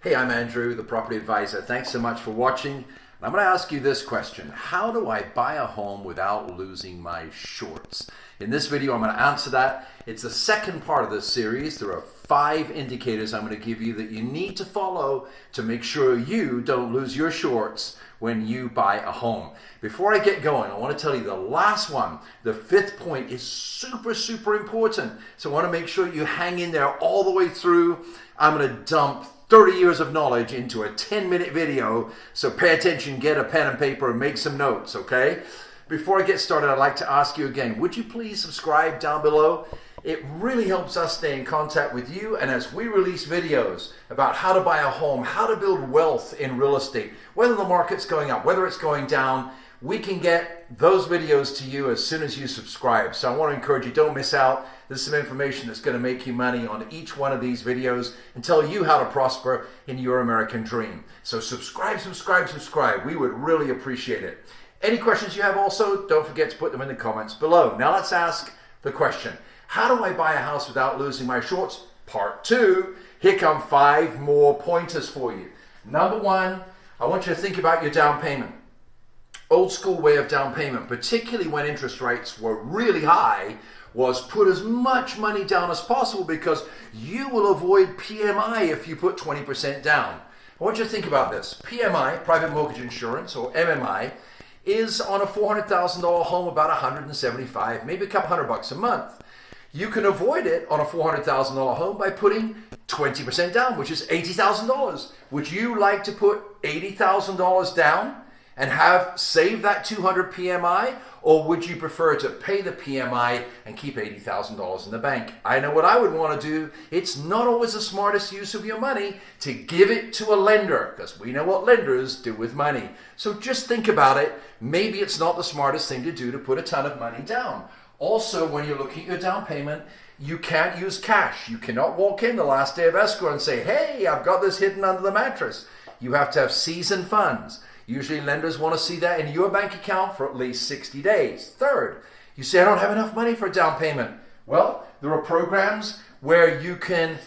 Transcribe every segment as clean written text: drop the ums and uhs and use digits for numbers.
Hey, I'm Andrew, the property advisor. Thanks so much for watching. I'm going to ask you this question. How do I buy a home without losing my shorts? In this video, I'm going to answer that. It's the second part of this series. There are 5 indicators I'm going to give you that you need to follow to make sure you don't lose your shorts when you buy a home. Before I get going, I want to tell you the last one, the 5th point, is super important. So I want to make sure you hang in there all the way through. I'm going to dump 30 years of knowledge into a 10-minute video, so pay attention, get a pen and paper, and make some notes, okay? Before I get started, I'd like to ask you again, would you please subscribe down below? It really helps us stay in contact with you, and as we release videos about how to buy a home, how to build wealth in real estate, whether the market's going up, whether it's going down, we can get those videos to you as soon as you subscribe. So I want to encourage you, don't miss out. This is some information that's going to make you money on each one of these videos and tell you how to prosper in your American dream. So subscribe. We would really appreciate it. Any questions you have also, don't forget to put them in the comments below. Now let's ask the question. How do I buy a house without losing my shorts? Part 2. Here come 5 more pointers for you. Number 1, I want you to think about your down payment. Old school way of down payment, particularly when interest rates were really high, was put as much money down as possible because you will avoid PMI if you put 20% down. I want you to think about this. PMI, private mortgage insurance, or MMI, is on a $400,000 home about $175, maybe a couple $100 a month. You can avoid it on a $400,000 home by putting 20% down, which is $80,000. Would you like to put $80,000 down and save that 200 PMI, or would you prefer to pay the PMI and keep $80,000 in the bank? I know what I would want to do. It's not always the smartest use of your money to give it to a lender, because we know what lenders do with money. So just think about it. Maybe it's not the smartest thing to do to put a ton of money down. Also, when you're looking at your down payment, you can't use cash. You cannot walk in the last day of escrow and say, hey, I've got this hidden under the mattress. You have to have seasoned funds. Usually lenders want to see that in your bank account for at least 60 days. Third, you say, I don't have enough money for a down payment. Well, there are programs where you can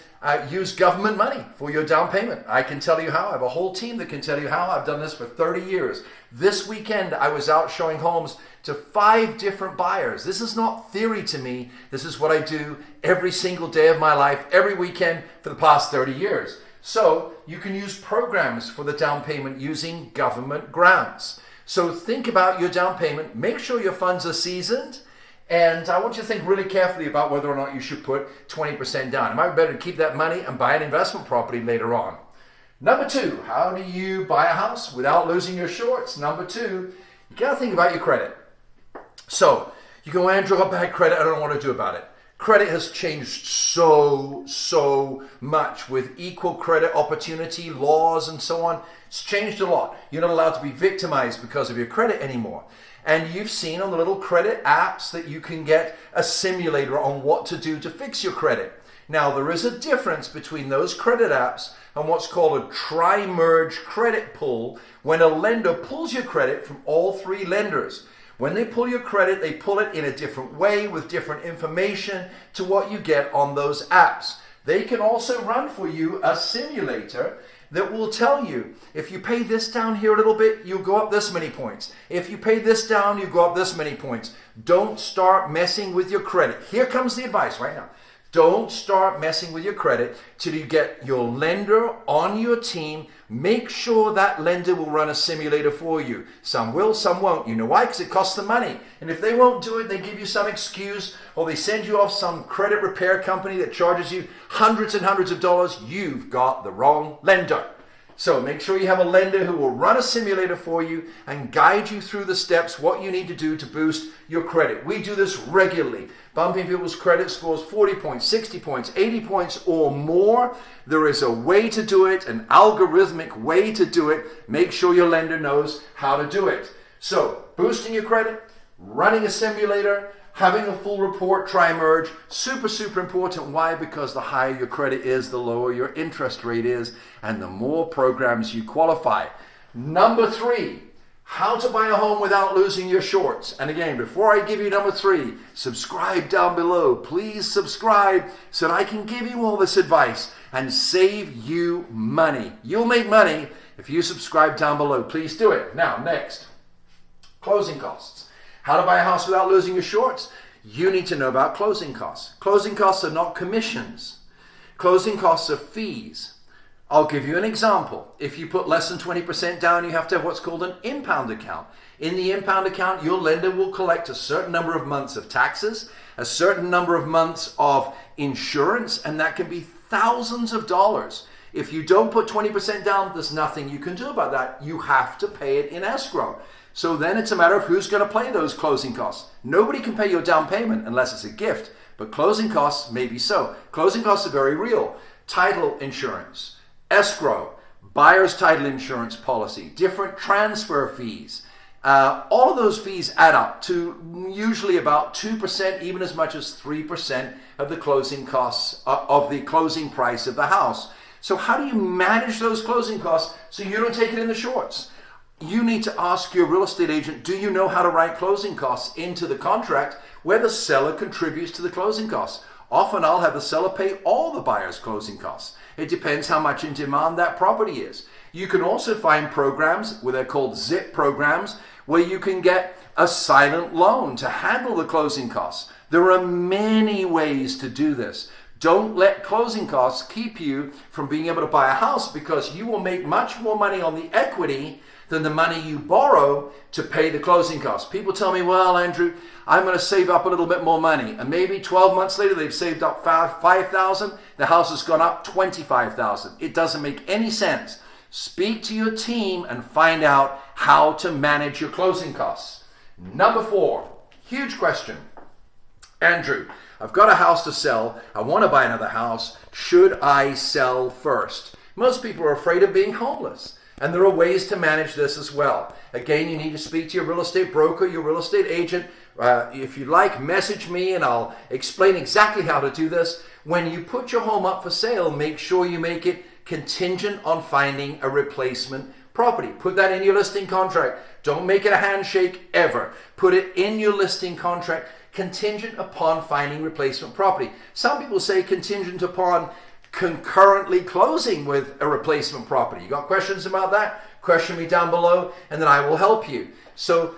use government money for your down payment. I can tell you how. I have a whole team that can tell you how. I've done this for 30 years. This weekend, I was out showing homes to 5 different buyers. This is not theory to me. This is what I do every single day of my life, every weekend for the past 30 years. So you can use programs for the down payment using government grants. So think about your down payment. Make sure your funds are seasoned. And I want you to think really carefully about whether or not you should put 20% down. It might be better to keep that money and buy an investment property later on. Number 2, how do you buy a house without losing your shorts? Number 2, you got to think about your credit. So you go, Andrew, I've bad credit. I don't know what to do about it. Credit has changed so much with equal credit opportunity laws and so on. It's changed a lot. You're not allowed to be victimized because of your credit anymore. And you've seen on the little credit apps that you can get a simulator on what to do to fix your credit. Now, there is a difference between those credit apps and what's called a tri-merge credit pull, when a lender pulls your credit from all 3 lenders. When they pull your credit, they pull it in a different way with different information to what you get on those apps. They can also run for you a simulator that will tell you, if you pay this down here a little bit, you'll go up this many points. If you pay this down, you go up this many points. Don't start messing with your credit. Here comes the advice right now. Don't start messing with your credit till you get your lender on your team. Make sure that lender will run a simulator for you. Some will, some won't. You know why? Because it costs them money. And if they won't do it, they give you some excuse, or they send you off some credit repair company that charges you hundreds and hundreds of dollars. You've got the wrong lender. So make sure you have a lender who will run a simulator for you and guide you through the steps, what you need to do to boost your credit. We do this regularly, bumping people's credit scores 40 points, 60 points, 80 points or more. There is a way to do it, an algorithmic way to do it. Make sure your lender knows how to do it. So boosting your credit, running a simulator, having a full report, tri-merge, super important. Why? Because the higher your credit is, the lower your interest rate is, and the more programs you qualify. Number 3, how to buy a home without losing your shorts. And again, before I give you number 3, subscribe down below. Please subscribe so that I can give you all this advice and save you money. You'll make money if you subscribe down below. Please do it. Now, next, closing costs. How to buy a house without losing your shorts? You need to know about closing costs. Closing costs are not commissions. Closing costs are fees. I'll give you an example. If you put less than 20% down, you have to have what's called an impound account. In the impound account, your lender will collect a certain number of months of taxes, a certain number of months of insurance, and that can be thousands of dollars. If you don't put 20% down, there's nothing you can do about that. You have to pay it in escrow. So then it's a matter of who's going to pay those closing costs. Nobody can pay your down payment unless it's a gift, but closing costs maybe so. Closing costs are very real. Title insurance, escrow, buyer's title insurance policy, different transfer fees. All of those fees add up to usually about 2%, even as much as 3% of the closing costs of the closing price of the house. So how do you manage those closing costs so you don't take it in the shorts? You need to ask your real estate agent, do you know how to write closing costs into the contract where the seller contributes to the closing costs? Often I'll have the seller pay all the buyer's closing costs. It depends how much in demand that property is. You can also find programs where they're called ZIP programs where you can get a silent loan to handle the closing costs. There are many ways to do this. Don't let closing costs keep you from being able to buy a house, because you will make much more money on the equity than the money you borrow to pay the closing costs. People tell me, well, Andrew, I'm going to save up a little bit more money. And maybe 12 months later, they've saved up $5,000. The house has gone up $25,000. It doesn't make any sense. Speak to your team and find out how to manage your closing costs. Number 4, huge question. Andrew, I've got a house to sell. I want to buy another house. Should I sell first? Most people are afraid of being homeless. And there are ways to manage this as well. Again, you need to speak to your real estate broker, your real estate agent. If you'd like, message me and I'll explain exactly how to do this. When you put your home up for sale, make sure you make it contingent on finding a replacement property. Put that in your listing contract. Don't make it a handshake ever. Put it in your listing contract, contingent upon finding replacement property. Some people say contingent upon concurrently closing with a replacement property. You got questions about that? Question me down below and then I will help you. So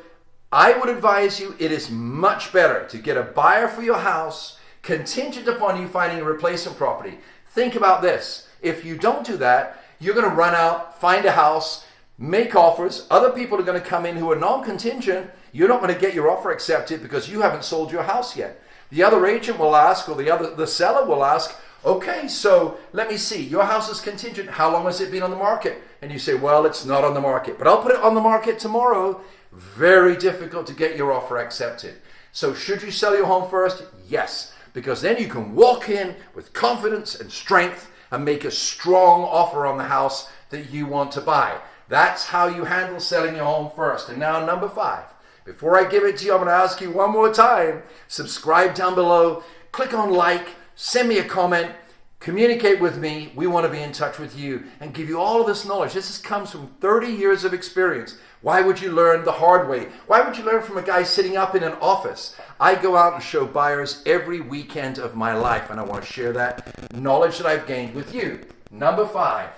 I would advise you, it is much better to get a buyer for your house contingent upon you finding a replacement property. Think about this. If you don't do that, you're going to run out, find a house, make offers. Other people are going to come in who are non-contingent. You're not going to get your offer accepted because you haven't sold your house yet. The other agent will ask, or the seller will ask, okay, so let me see. Your house is contingent. How long has it been on the market? And you say, well, it's not on the market, but I'll put it on the market tomorrow. Very difficult to get your offer accepted. So should you sell your home first? Yes, because then you can walk in with confidence and strength and make a strong offer on the house that you want to buy. That's how you handle selling your home first. And now number 5. Before I give it to you, I'm going to ask you one more time. Subscribe down below. Click on like. Send me a comment, communicate with me. We want to be in touch with you and give you all of this knowledge. This comes from 30 years of experience. Why would you learn the hard way? Why would you learn from a guy sitting up in an office? I go out and show buyers every weekend of my life, and I want to share that knowledge that I've gained with you. Number 5,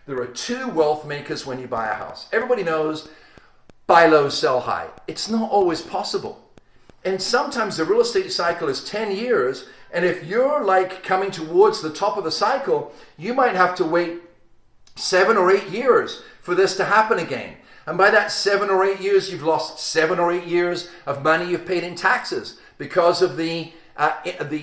there are 2 wealth makers when you buy a house. Everybody knows buy low, sell high. It's not always possible. And sometimes the real estate cycle is 10 years. And if you're like coming towards the top of the cycle, you might have to wait 7 or 8 years for this to happen again. And by that 7 or 8 years, you've lost 7 or 8 years of money you've paid in taxes because of the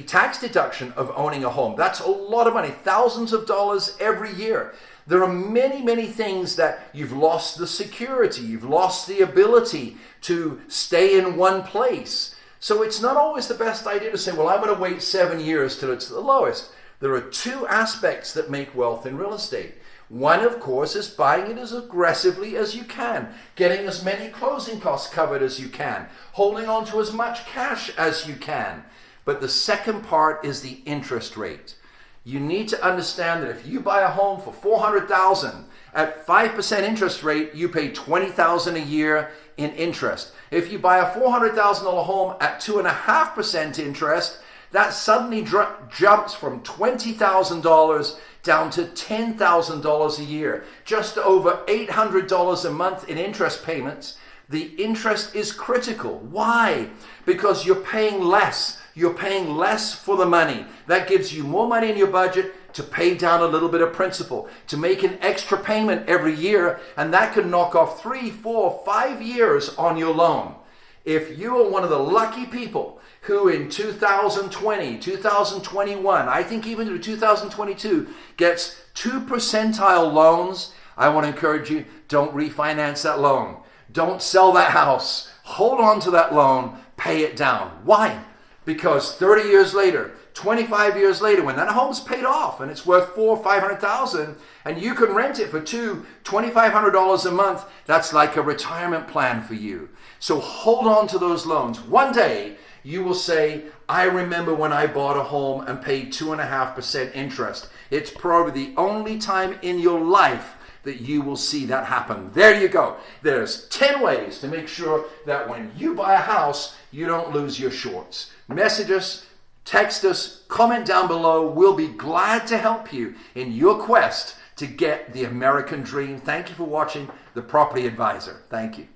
tax deduction of owning a home. That's a lot of money, thousands of dollars every year. There are many, many things that you've lost the security, you've lost the ability to stay in one place. So it's not always the best idea to say, well, I'm going to wait 7 years till it's the lowest. There are 2 aspects that make wealth in real estate. One, of course, is buying it as aggressively as you can, getting as many closing costs covered as you can, holding on to as much cash as you can. But the second part is the interest rate. You need to understand that if you buy a home for $400,000 at 5% interest rate, you pay $20,000 a year in interest. If you buy a $400,000 home at 2.5% interest, that suddenly jumps from $20,000 down to $10,000 a year, just over $800 a month in interest payments. The interest is critical. Why? Because you're paying less. You're paying less for the money. That gives you more money in your budget to pay down a little bit of principal, to make an extra payment every year, and that can knock off 3, 4, 5 years on your loan. If you are one of the lucky people who in 2020, 2021, I think even through 2022, gets 2 percentile loans, I want to encourage you, don't refinance that loan. Don't sell that house. Hold on to that loan, pay it down. Why? Because 30 years later, 25 years later, when that home's paid off and it's worth $400,000 or $500,000, and you can rent it for $2,500 a month, that's like a retirement plan for you. So hold on to those loans. One day you will say, I remember when I bought a home and paid 2.5% interest. It's probably the only time in your life that you will see that happen. There you go. There's 10 ways to make sure that when you buy a house, you don't lose your shorts. Message us, text us, comment down below. We'll be glad to help you in your quest to get the American dream. Thank you for watching The Property Advisor. Thank you.